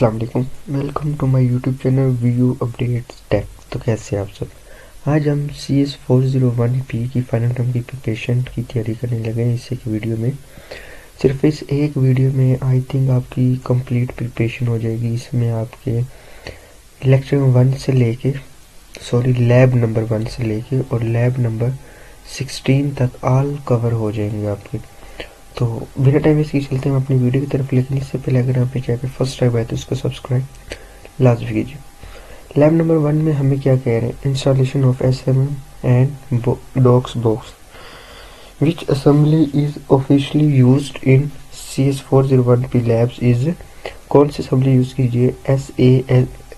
अस्सलाम वालेकुम, welcome to my YouTube channel view updates tech. तो कैसे हैं आप सब। आज हम CS401P की फाइनल टर्म की प्रिपरेशन की तैयारी करने लगे हैं। इस एक वीडियो में, सिर्फ इस एक वीडियो में आई थिंक आपकी कंप्लीट प्रिपरेशन हो जाएगी। इसमें आपके लैब नंबर 1 से लेके और लैब नंबर 16 तक ऑल कवर हो जाएंगे आपके। तो बिना टाइम वेस्ट किए चलते हैं हम अपनी वीडियो की तरफ। लेकिन इससे पहले अगर आप पे चैनल फर्स्ट टाइम आए तो उसको सब्सक्राइब लाजमी कीजिए। लैब नंबर 1 में हमें क्या कह रहे हैं, installation of SMM and DOSBox which assembly is officially used in CS401P labs is. कौन सी असेंबली यूज कीजिए,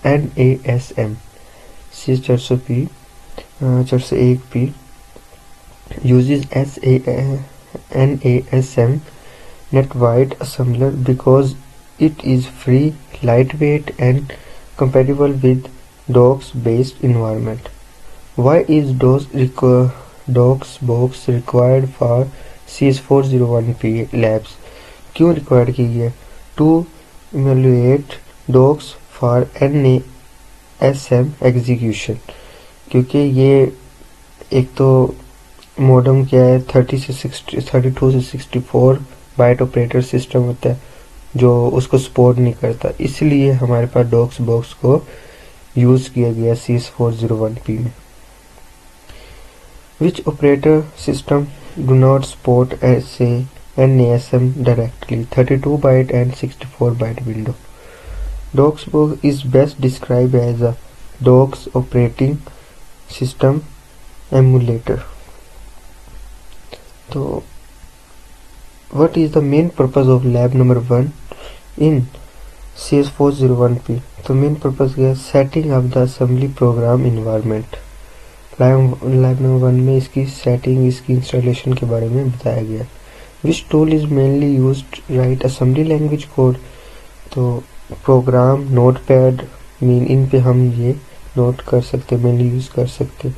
NASM CS401P 401P uses NASM net wide assembler because it is free, lightweight and compatible with DOS based environment. Why is DOS box required for CS401P labs? क्यों required की है? To emulate DOS for NASM execution, क्योंकि ये एक तो modem क्या है 32 से 64 बाइट ऑपरेटर सिस्टम होता है जो उसको सपोर्ट नहीं करता, इसलिए हमारे पास डॉक्स बॉक्स को यूज किया गया CS401P में। Which operator system do not support ऐसे NASM directly 32 byte and 64 byte window. DOSBox is best describe as a DOS operating system emulator. तो what is the main purpose of lab number 1 in CS401P? तो main purpose क्या है, setting of the assembly program environment. Lab number 1 में इसकी setting, इसकी installation के बारे में बताया गया। Which tool is mainly used right assembly language code. तो प्रोग्राम, नोटपैड, इन पे हम ये नोट कर सकते, मेनली यूज कर सकते।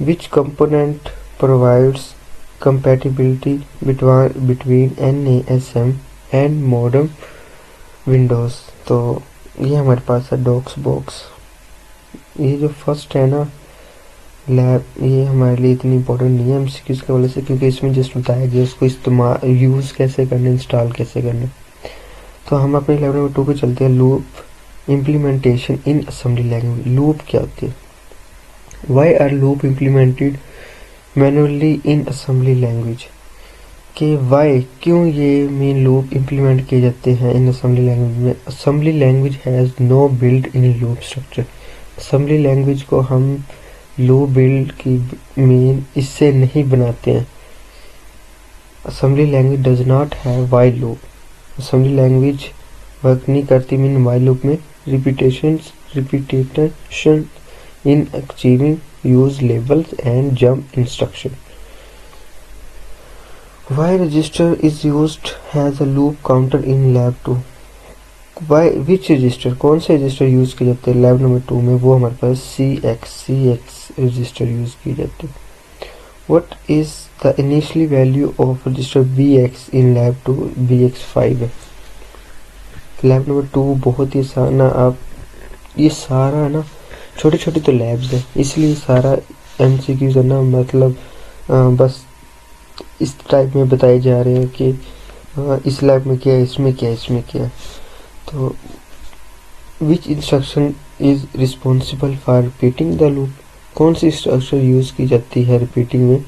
विच component provides compatibility between NASM and modem Windows। तो ये हमारे पास है डॉक्स बॉक्स। ये जो फर्स्ट है ना लैब, ये हमारे लिए इतनी इम्पोर्टेंट नहीं है MCQs के वजह से, क्योंकि इसमें जस्ट बताया गया उसको इस्तेमाल, यूज़ कैसे करना, इंस्टॉल कैसे करना। तो हम अपने लैब नंबर 2 पे चलते हैं। Loop implementation in assembly language. Loop क्या होती है, why are loop implemented manually in assembly language, के वाई क्यों ये मेन लूप इम्प्लीमेंट किए जाते हैं इन असेंबली लैंग्वेज में। Assembly language has no build in loop structure. Assembly language को हम लूप बिल्ड की मेन इससे नहीं बनाते हैं। Assembly language does not have while loop. Assembly language work नहीं करती मीन वाइल लूप में। Repetition in achieving use labels and jump instruction. Why register is used as a loop counter in lab 2? Why which register, कौन से register use किए जाते हैं lab number 2 में, वो हमारे पास CX रजिस्टर यूज किए जाते हैं। What is the initially value of register BX in lab 2? BX 5 है। लैब नंबर 2 बहुत ही आसान है। आप ये सारा ना छोटे छोटे तो लैब्स हैं, इसलिए सारा MCQs है ना, मतलब बस इस टाइप में बताए जा रहे हैं कि इस लैब में क्या है, इसमें क्या है, इसमें क्या है। तो विच instruction is responsible for repeating the loop. कौन सी इंस्ट्रक्शन यूज़ की जाती है रिपीटिंग में।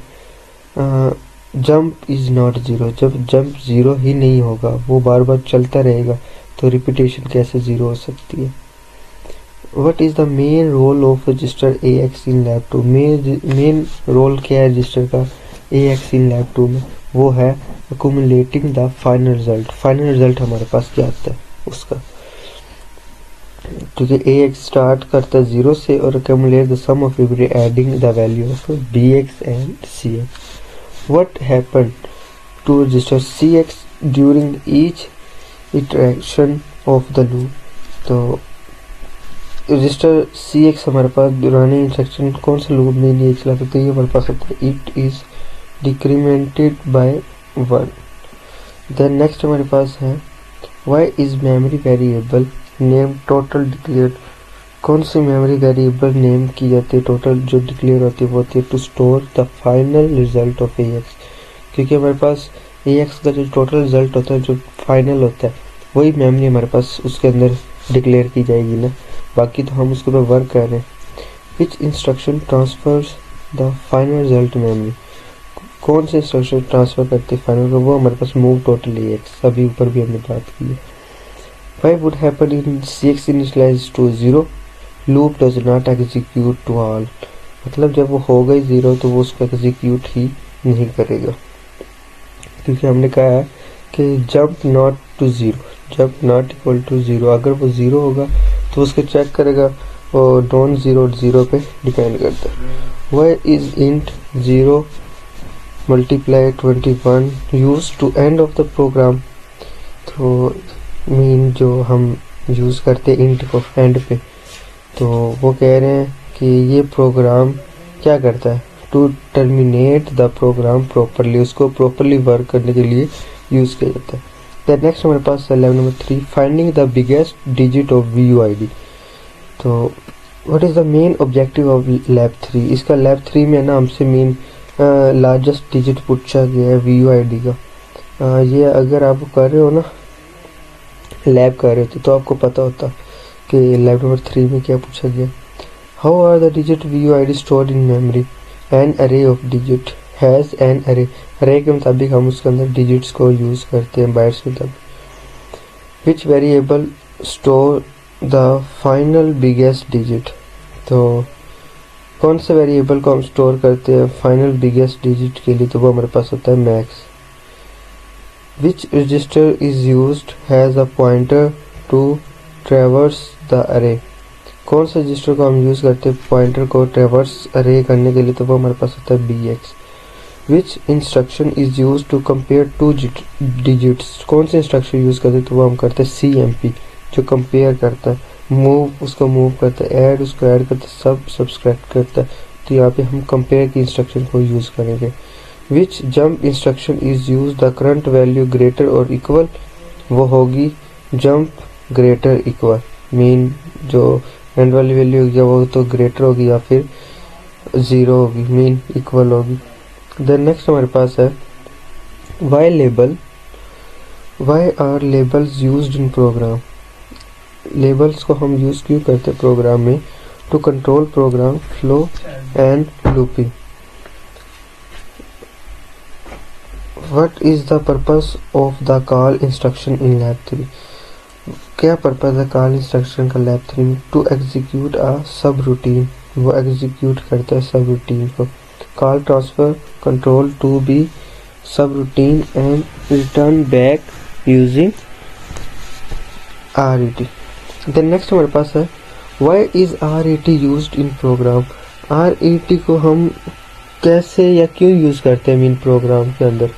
जंप इज़ नॉट ज़ीरो, जब जंप ज़ीरो ही नहीं होगा, वो बार बार चलता रहेगा, तो रिपीटेशन कैसे ज़ीरो हो सकती है। What is the main role of register AX in lab 2? Main role क्या है रजिस्टर का AX in lab 2 में, वो है accumulating the final result। Final result हमारे पास क्या आता है उसका, क्योंकि AX स्टार्ट करता है 0 से और accumulate the sum of every adding the value of BX and CX। What happened to register CX during each iteration of the loop? तो रजिस्टर CX हमारे पास दुरानी इंस्ट्रक्शन कौन से लूप में नहीं चला सकते, ये हमारे पास होता है it is decremented by 1। Then next हमारे पास है Y is memory variable name total declare, कौन सी मेमोरी वेरिएबल नेम की जाती है टोटल जो डिक्लेयर होती है वो होती है to store the final result of AX, क्योंकि हमारे पास AX का जो टोटल रिजल्ट होता है जो फाइनल होता है वही मेमोरी हमारे पास उसके अंदर डिक्लेयर की जाएगी ना, बाकी तो हम उसके ऊपर वर्क कर रहे हैं। विच instruction transverse the final result memory, कौन से इंस्ट्रक्शन ट्रांसफर करते हैं फाइनल को, वो हमारे पास मूव टोटल AX, अभी ऊपर भी हमने बात की है। Why would happen in CX initialize to 0? Loop does not execute to all, मतलब जब वो हो गई 0 तो वो उसको एग्जीक्यूट ही नहीं करेगा, क्योंकि हमने कहा है कि jump not to 0, jump not equal to 0, अगर वो 0 होगा तो उसको चेक करेगा और नॉन 0 पे डिपेंड करता है। Y is int 0 multiply 21 use to end of the program, तो मीन जो हम यूज़ करते इंट को एंड पे, तो वो कह रहे हैं कि ये प्रोग्राम क्या करता है, to terminate the program properly, उसको प्रॉपरली वर्क करने के लिए यूज़ किया जाता है। द नेक्स्ट हमारे पास है level number 3, finding the biggest digit of VUID। तो what is the main objective of lab 3, इसका लैब 3 में ना हमसे मेन लार्जेस्ट डिजिट पूछा गया है VUID का। ये अगर आप कर रहे हो ना लैब कर रहे थे तो आपको पता होता कि लैब नंबर 3 में क्या पूछा गया। How are the digit VUID stored in memory, an array of digit has an array, array के मुताबिक हम उसके अंदर डिजिट्स को यूज़ करते हैं बाइट्स के मुताबिक। Which variable store the final biggest digit, तो कौन से वेरिएबल को हम स्टोर करते हैं फाइनल बिगेस्ट डिजिट के लिए, तो वो हमारे पास होता है max. Which register is used as a pointer to traverse the array, कौन से रजिस्टर को हम यूज़ करते हैं पॉइंटर को ट्रेवर्स अरे करने के लिए, तो वो हमारे पास होता है BX। Which instruction is used to compare two digits, कौन से इंस्ट्रक्शन यूज़ करते हैं, तो वो हम करते हैं CMP जो कंपेयर करता है, मूव उसको मूव करता है, ऐड उसको ऐड करता है, सब सब्सट्रैक्ट करता है, तो यहाँ पे हम कंपेयर की इंस्ट्रक्शन को यूज़ करेंगे। Which jump instruction is use the current value greater और इक्वल, वो होगी जंप ग्रेटर इक्वल, मीन जो एंड वाली वैल्यू होगी वो तो ग्रेटर होगी या फिर 0 होगी, मीन इक्वल होगी। देन नेक्स्ट हमारे पास है why label, why are labels used in program, labels को हम यूज़ क्यों करते हैं प्रोग्राम में, to control program flow and looping. What is the purpose of the call instruction in lab 3, क्या पर्पज है कॉल इंस्ट्रक्शन का लैब 3 में, टू एग्जीक्यूट अ सब रूटीन, वो एग्जीक्यूट करता है सब रूटीन को। Call transfer control to be subroutine and return back using RET। Then next हमारे पास है why is RET used in program, RET को हम कैसे या क्यों यूज़ करते हैं मीन प्रोग्राम के अंदर,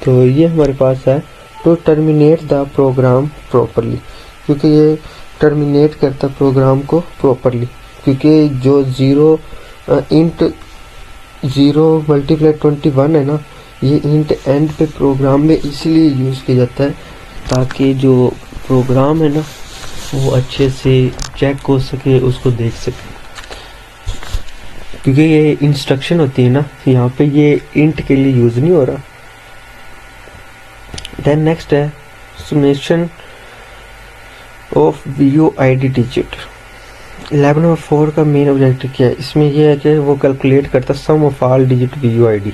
तो ये हमारे पास है to terminate the program properly, क्योंकि ये टर्मिनेट करता है प्रोग्राम को प्रॉपरली, क्योंकि जो 0 इंट 0 मल्टीप्लाई 21 है ना, ये इंट एंड पे प्रोग्राम में इसलिए यूज़ किया जाता है ताकि जो प्रोग्राम है ना वो अच्छे से चेक हो सके, उसको देख सके, क्योंकि ये इंस्ट्रक्शन होती है ना यहाँ पे ये इंट के लिए यूज़ नहीं हो रहा। देन नेक्स्ट है summation of VUID digit. Lab number 4 का मेन ऑब्जेक्टिव क्या है, इसमें यह है कि वो कैलकुलेट करता sum of all digit VUID।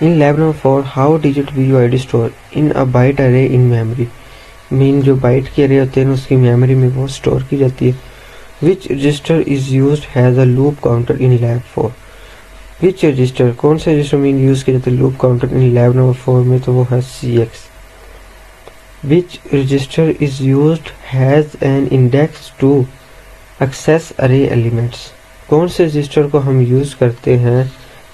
In lab number 4 how digit VUID store in a byte array in memory, mean जो बाइट के अरे होते हैं उसकी मेमोरी में वो स्टोर की जाती है। Which register is used as a loop counter in lab 4, which register कौन से रजिस्टर में यूज़ किया जाता है loop counter in lab number 4 में, तो वो है CX। Which register is used as an index to access array elements, कौन से रजिस्टर को हम यूज़ करते हैं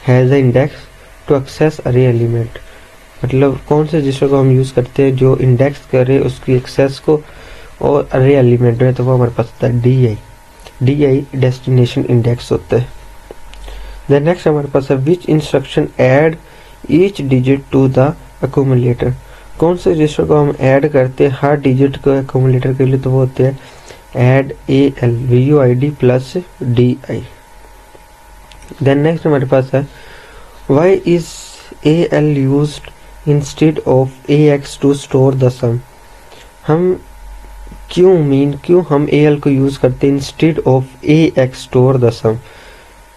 as a index to access array element, मतलब कौन से रजिस्टर को हम यूज़ करते हैं जो इंडेक्स करे उसकी एक्सेस को और अरे एलिमेंट में, तो वो हमारे पास होता है DI डेस्टिनेशन इंडेक्स होता है। देन नेक्स्ट हमारे पास है which instruction add each digit to the accumulator, कौन से रजिस्टर को हम ऐड करते हैं हर डिजिट को एक्यूमुलेटर के लिए, तो वो होते हैं add AL VUID plus DI। Then next हमारे पास है why is AL used instead of AX to store the sum. हम क्यों हम AL को यूज करते हैं instead of AX store the sum,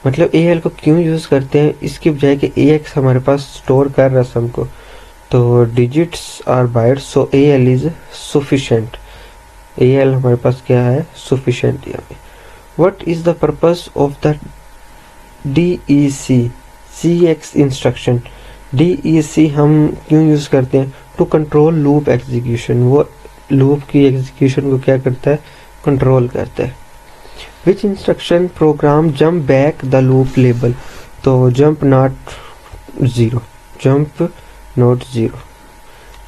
मतलब AL को क्यों यूज करते हैं इसकी बजाय कि AX हमारे पास स्टोर कर रहा सम को। तो digits are bytes so AL is sufficient, AL हमारे पास क्या है सफिशिएंट यहाँ पे। What is the purpose of the DEC CX instruction. DEC हम क्यों यूज करते हैं, टू कंट्रोल लूप एग्जीक्यूशन, वो लूप की एग्जीक्यूशन को क्या करता है कंट्रोल करता है। Which instruction program jump back the loop label, तो जंप नॉट जीरो,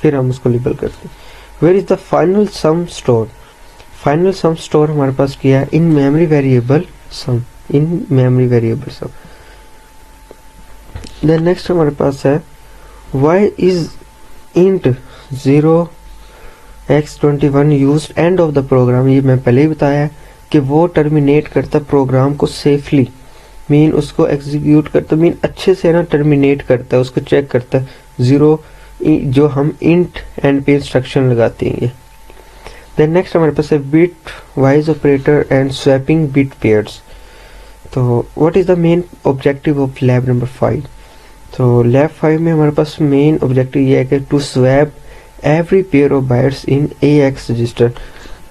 फिर हम उसको लेबल करते हैं। Where is the final sum store, final sum store हमारे पास किया है in memory variable sum, in memory variable sum. Then next हमारे पास है why is int 0x21 used end of the program. ये मैं पहले ही बताया है कि वो टर्मिनेट करता प्रोग्राम को सेफली, मीन उसको एग्जीक्यूट करता, मीन अच्छे से ना टर्मिनेट करता है, उसको चेक करता है। जीरो जो हम इंट एंड पे इंस्ट्रक्शन लगाते हैं। देन नेक्स्ट हमारे पास है bitwise operator and swapping bit pairs. तो what is the main objective of lab number 5। तो लैब 5 में हमारे पास मेन ऑब्जेक्टिव ये है कि to swap every pair of bytes in AX register,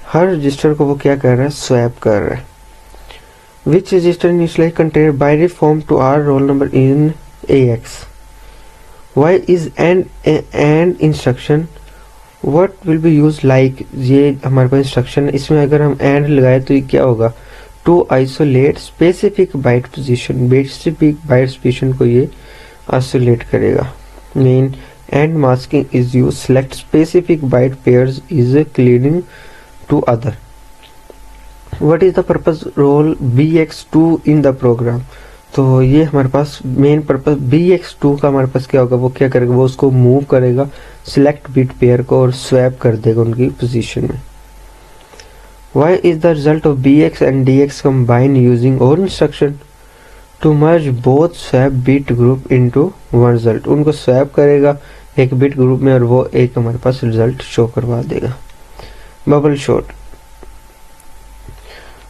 हर रजिस्टर को वो क्या कर रहा है स्वैप कर रहा है। Which register initially contain binary form to our roll number in AX। Why is and instruction what will be used like, ये हमारे पास इंस्ट्रक्शन है, इसमें अगर हम and लगाए तो ये क्या होगा to isolate specific byte position, specific byte position को ये आइसोलेट करेगा। Mean and masking is used select specific byte pairs is clearing to other। what is the purpose role BX2 in the program। तो ये हमारे पास main purpose BX2 का हमारे पास क्या होगा, वो क्या करेगा, वो उसको मूव करेगा सिलेक्ट बिट पेयर को और स्वैप कर देगा उनकी पोजीशन में। why is the result of BX and DX combined using OR instruction to merge both swap bit group into one result। उनको स्वैप करेगा एक बिट ग्रुप में और वो एक हमारे पास रिजल्ट शो करवा देगा। Bubble sort.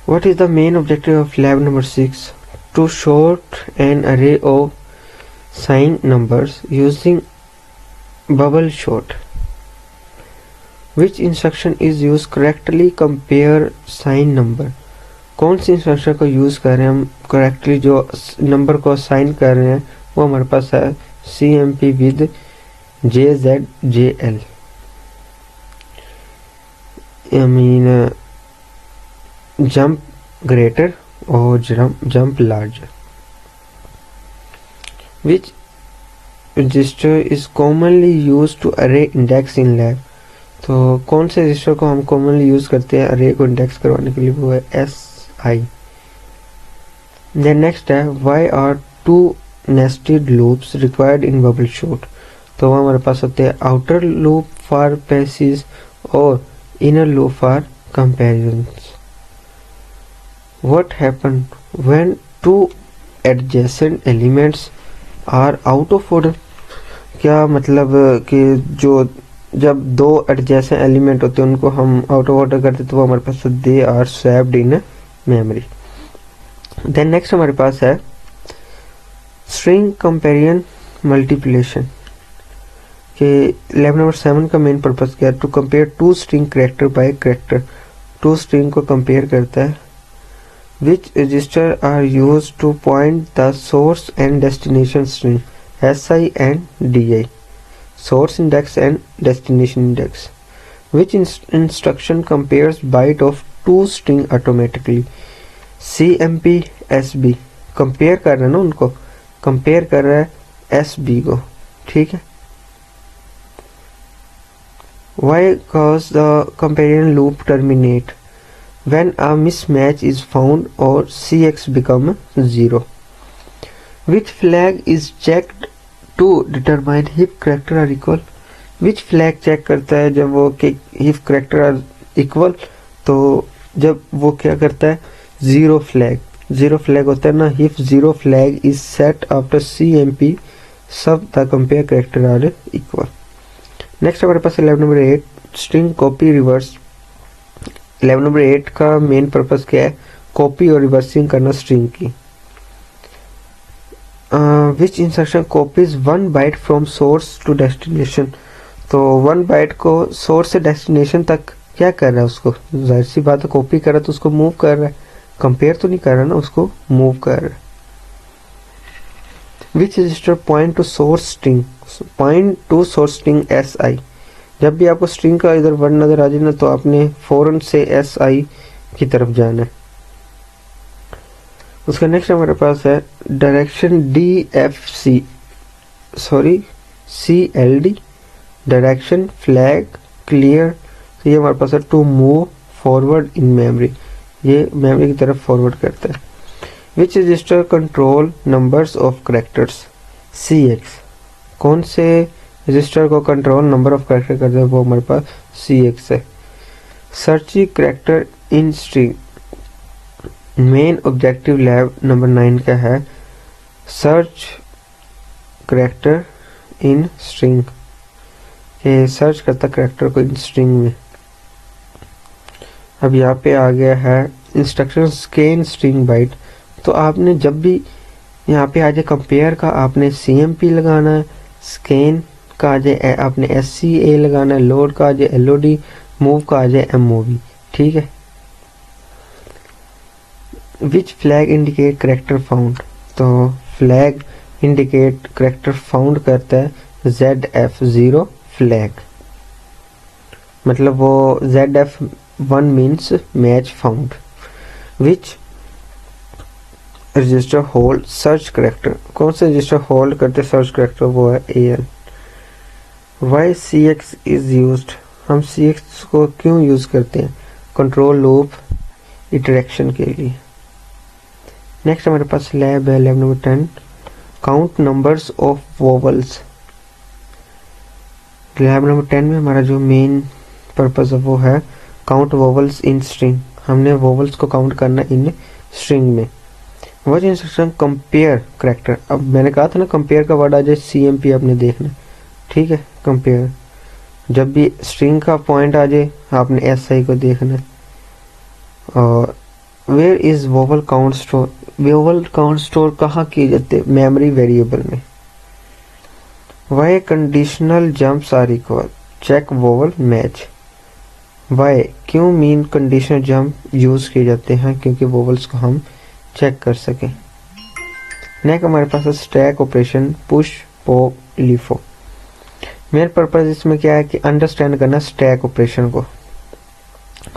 What is the main objective of lab number 6 to sort an array of sign numbers using bubble sort. Which instruction is use correctly compare sign number. कौन सी instruction को use कर रहे हैं हम correctly, जो number को sign कर रहे हैं वो हमारे पास है CMP with JZJL, I mean jump greater or jump larger। which register is commonly used to array index in lab। तो कौन से रजिस्टर को हम कॉमनली यूज करते हैं अरे को इंडेक्स करवाने के लिए, वो है SI। देन नेक्स्ट है why are two nested loops required in bubble short। तो वो हमारे पास होते हैं आउटर लूप फॉर पैसेज और inner loop for comparisons. What happen when two adjacent elements are out of order. क्या मतलब कि जो जब दो एडजेसेंट एलिमेंट होते हैं उनको हम आउट ऑफ ऑर्डर करते तो वो हमारे पास they are swapped in memory. Then next हमारे पास है स्ट्रिंग कंपेरिजन मल्टीप्लिकेशन के लैब नंबर 7 का मेन पर्पस क्या है, to compare two string character by character, two string को कंपेयर करता है। Which register are used to point the source and destination string SI and DI, source index and destination index. Which instruction compares byte of two string automatically CMP SB, compare कर रहा है ना, उनको compare कर रहा है SB को, ठीक है। Why cause the comparison loop terminate when a mismatch is found or CX become 0? Which flag is checked to determine if character are equal? Which flag check करता है जब वो कि इफ कैरेक्टर आर इक्वल, तो जब वो क्या करता है, जीरो फ्लैग होता है ना, if zero flag is set after CMP सब the compare character are equal. Next हमारे पास 11 number 8 string copy reverse. 11 number 8 का मेन पर्पस क्या है, कॉपी और रिवर्सिंग करना स्ट्रिंग की। Which instruction copies 1 byte from source to destination, तो 1 बाइट को सोर्स से डेस्टिनेशन तक क्या कर रहा है, उसको जाहिर सी बात है कॉपी कर रहा है तो उसको मूव कर रहा है, कंपेयर तो नहीं कर रहा ना, उसको मूव कर रहा है। Which register point to source string SI, जब भी आपको स्ट्रिंग का इधर वर्ड नजर आ जाए ना तो आपने फौरन से SI की तरफ जाना है। उसका नेक्स्ट हमारे पास है direction CLD, direction flag clear, तो ये हमारे पास है to move forward in memory, ये मेमोरी की तरफ फॉरवर्ड करता है। Which register control numbers of characters, CX, कौन से रजिस्टर को कंट्रोल नंबर ऑफ कैरेक्टर करता है, वो हमारे पास CX है। Search character in string, main objective lab number 9 का है सर्च कैरेक्टर इन स्ट्रिंग, ये सर्च करता कैरेक्टर को इन स्ट्रिंग में। अब यहाँ पे आ गया है इंस्ट्रक्शन स्कैन स्ट्रिंग बाइट, तो आपने जब भी यहाँ पे आ जाए कंपेयर का आपने CMP लगाना है, स्कैन का आ जाए आपने SCA लगाना है, लोड का आ जाए LOD, मूव का आ जाए MOV, ठीक है। Which flag indicate character found, तो फ्लैग इंडिकेट करेक्टर फाउंड करता है ZF0 फ्लैग, मतलब वो ZF1 means match found. Which register hold search character, कौन से रजिस्टर होल्ड करते सर्च करेक्टर, वो है AN। Why CX is used, हम CX को क्यों यूज करते हैं, कंट्रोल लूप इटरेक्शन के लिए। नेक्स्ट हमारे पास लैब है lab number 10 count numbers of vowels. Lab number 10 में हमारा जो मेन पर्पस है वो है काउंट वोवल्स इन स्ट्रिंग, हमने वोवल्स को काउंट करना इन स्ट्रिंग में। वॉच इंस्ट्रक्शन कंपेयर करेक्टर, अब मैंने कहा था ना कंपेयर का वर्ड आ जाए CMP आपने देखना, ठीक है। कंपेयर जब भी स्ट्रिंग का पॉइंट आ जाए आपने SI को देखना है। और where is vowel count store, vowel count store कहाँ किए जाते हैं, मेमोरी वेरिएबल में। Why conditional jumps are equal, check vowel match. Why क्यों मीन कंडीशनल जंप यूज किए जाते हैं, क्योंकि वोवल्स को हम चेक कर सके। नेक्स्ट हमारे पास है stack operation push pop LIFO. Main purpose इसमें क्या है कि अंडरस्टैंड करना स्टैक ऑपरेशन को।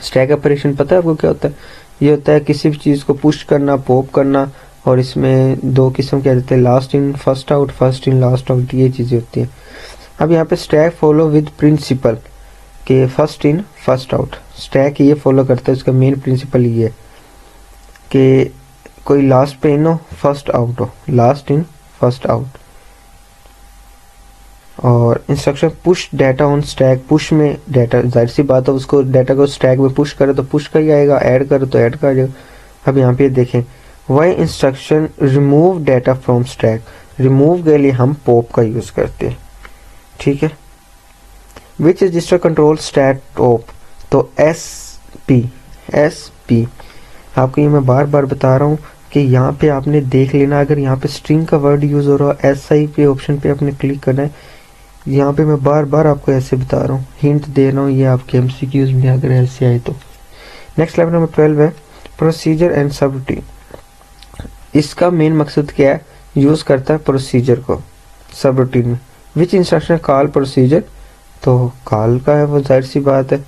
स्टैक ऑपरेशन पता है आपको क्या होता है, ये होता है किसी भी चीज को पुश करना पॉप करना, और इसमें दो किस्म के देते हैं, last in first out, first in last out, ये चीजें होती हैं। अब यहाँ पे स्टैक फॉलो विद प्रिंसिपल के first in first out, stack ये फॉलो करता है, उसका मेन प्रिंसिपल ये है कि कोई लास्ट पे इन हो फर्स्ट आउट हो, लास्ट इन फर्स्ट आउट। और instruction push data on stack, push में डाटा, जाहिर सी बात है उसको डाटा को स्टैक में पुश करे तो पुश का ही आएगा, ऐड करे तो ऐड का आ जाएगा। अब यहाँ पे देखें why instruction remove data from stack, remove के लिए हम पॉप का यूज करते हैं, ठीक है। Which register control stack top, तो SP आपको ये मैं बार बार बता रहा हूँ कि यहाँ पे आपने देख लेना, अगर यहाँ पे स्ट्रिंग का वर्ड यूज हो रहा है SI पे ऑप्शन पे आपने क्लिक करना है। यहाँ पे मैं बार बार आपको ऐसे बता रहा हूँ, हिंट दे रहा हूँ, ये आपके MCQs में अगर ऐसे आए तो। नेक्स्ट लेवल नंबर 12 है प्रोसीजर एंड सब रूटीन। इसका मेन मकसद क्या है, यूज करता है प्रोसीजर को सब रूटीन में। विच इंस्ट्रक्शन कॉल प्रोसीजर, तो कॉल का है वो, जाहिर सी बात है।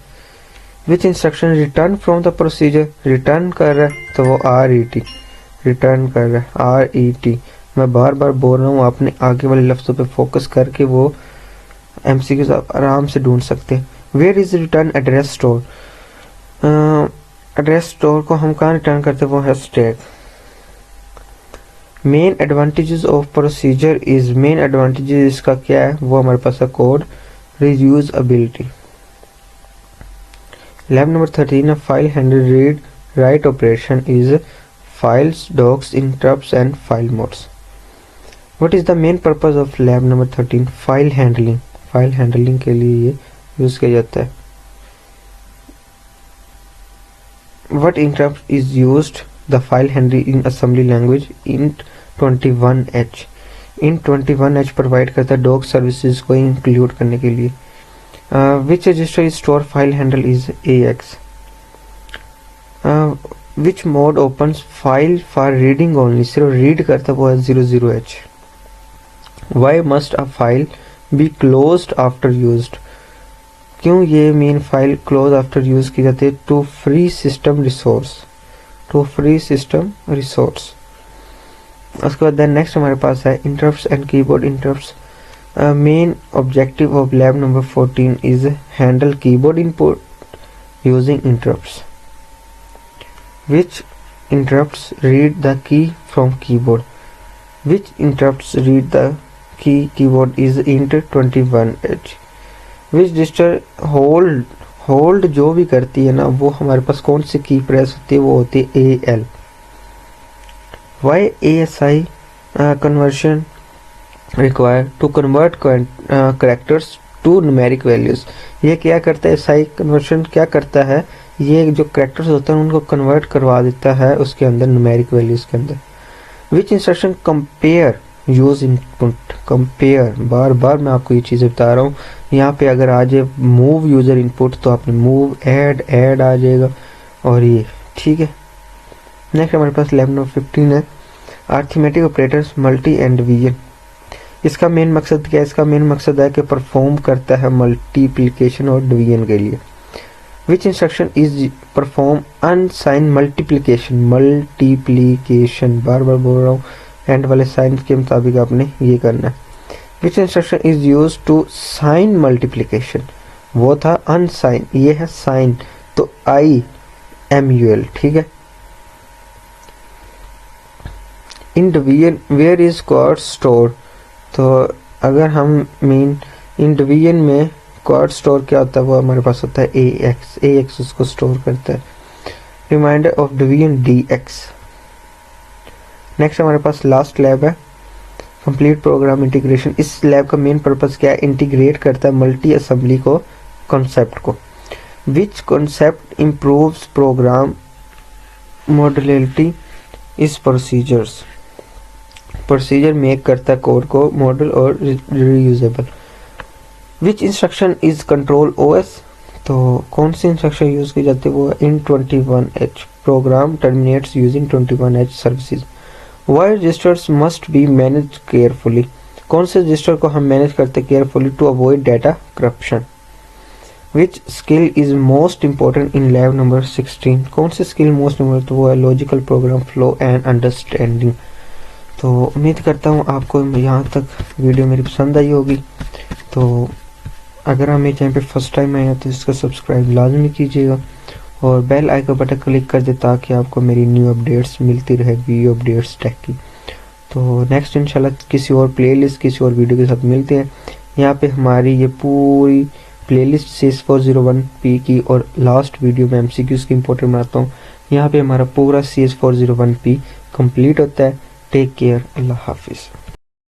Which instruction return from the procedure, return कर रहा है तो वो RET, रिटर्न कर रहा है RET। मैं बार बार बोल रहा हूँ, आपने आगे वाले लफ्जों पे फोकस करके वो MCQs आप आराम से ढूंढ सकते हैं। Where is return address store, address store को हम कहाँ रिटर्न करते हैं, वो है stack. Main advantages of procedure is, main advantages इसका क्या है, वो हमारे पास है code reusability. Lab number 13, a file handle read write operation is files, docs, interrupts and file modes. What is the main purpose of lab number 13? File handling. File handling के लिए ये यूज किया जाता है. What interrupt is used? The file handling in assembly language int 21h. int 21h provide करता है doc services को include करने के लिए. Which register is store file handle is AX. Which mode opens file for reading only? सिर्फ read करता वो है 00h. Why must a file be closed after used? क्यों ये main file close after use की जाती है? To free system resource. To free system resource. उसके बाद नेक्स्ट हमारे पास है interrupts and keyboard interrupts. Main objective of lab number 14 is handle keyboard input using interrupts. Which interrupts read the key from keyboard? Which interrupts read the key keyboard is int 21h. Which register hold जो भी करती है ना वो हमारे पास कौन सी की press होती है? वो होती है AL. Why ASI conversion required to convert characters to numeric values? ये क्या करता है? SI conversion क्या करता है? ये जो कैरेक्टर्स होते हैं उनको कन्वर्ट करवा देता है उसके अंदर न्यूमेरिक वैल्यूज के अंदर. Which instruction compare use input. Compare बार बार मैं आपको ये चीज़ें बता रहा हूँ. यहाँ पे अगर आ जाए मूव यूजर इनपुट तो आपने मूव ऐड आ जाएगा और ये ठीक है. नेक्स्ट हमारे पास लैब नंबर 15 है arithmetic operators multi and division. इसका मेन मकसद क्या है? इसका मेन मकसद है कि परफॉर्म करता है मल्टीप्लिकेशन और डिवीजन के लिए. Which instruction is perform unsigned multiplication? Multiplication बार बार बोल रहा हूँ. एंड वाले साइन के मुताबिक आपने ये करना है. Which instruction is used to sign multiplication? वो था unsigned, ये है sign तो IMUL. ठीक है. In division where is code stored? तो अगर हम मीन इन डिवीजन में क्वाड स्टोर क्या होता है? वो हमारे पास होता है AX उसको स्टोर करता है. Remainder of division DX. Next हमारे पास लास्ट लैब है कंप्लीट प्रोग्राम इंटीग्रेशन. इस लैब का मेन पर्पस क्या है? इंटीग्रेट करता है मल्टी असेंबली को कॉन्सेप्ट को. Which concept improves program modularity is procedures. Procedure make करता है कोड को मॉडल और reusable. Which instruction is control OS. तो कौन सी इंस्ट्रक्शन यूज की जाती है? वो इन 21h. Program terminates using 21h services. Why registers must be manage carefully. कौन से रजिस्टर को हम मैनेज करते carefully? To avoid data corruption. Which skill is most important in lab number 16. कौन सी स्किल मोस्ट इंपॉर्टेंट? तो वो है logical program flow and understanding. तो उम्मीद करता हूँ आपको यहाँ तक वीडियो मेरी पसंद आई होगी. तो अगर आप मेरे चैनल पे फर्स्ट टाइम आए हैं तो इसका सब्सक्राइब लाजमी कीजिएगा और बेल आइकन बटन क्लिक कर दे ताकि आपको मेरी न्यू अपडेट्स मिलती रहे वीडियो अपडेट्स टेक की. तो नेक्स्ट इंशाल्लाह किसी और प्लेलिस्ट किसी और वीडियो के साथ मिलते हैं. यहाँ पे हमारी ये पूरी प्लेलिस्ट CS401P की और लास्ट वीडियो में MCQs की इंपॉर्टेंट बनाता हूँ. यहाँ पे हमारा पूरा CS401P कंप्लीट होता है. Take care. अल्लाह हाफिज़.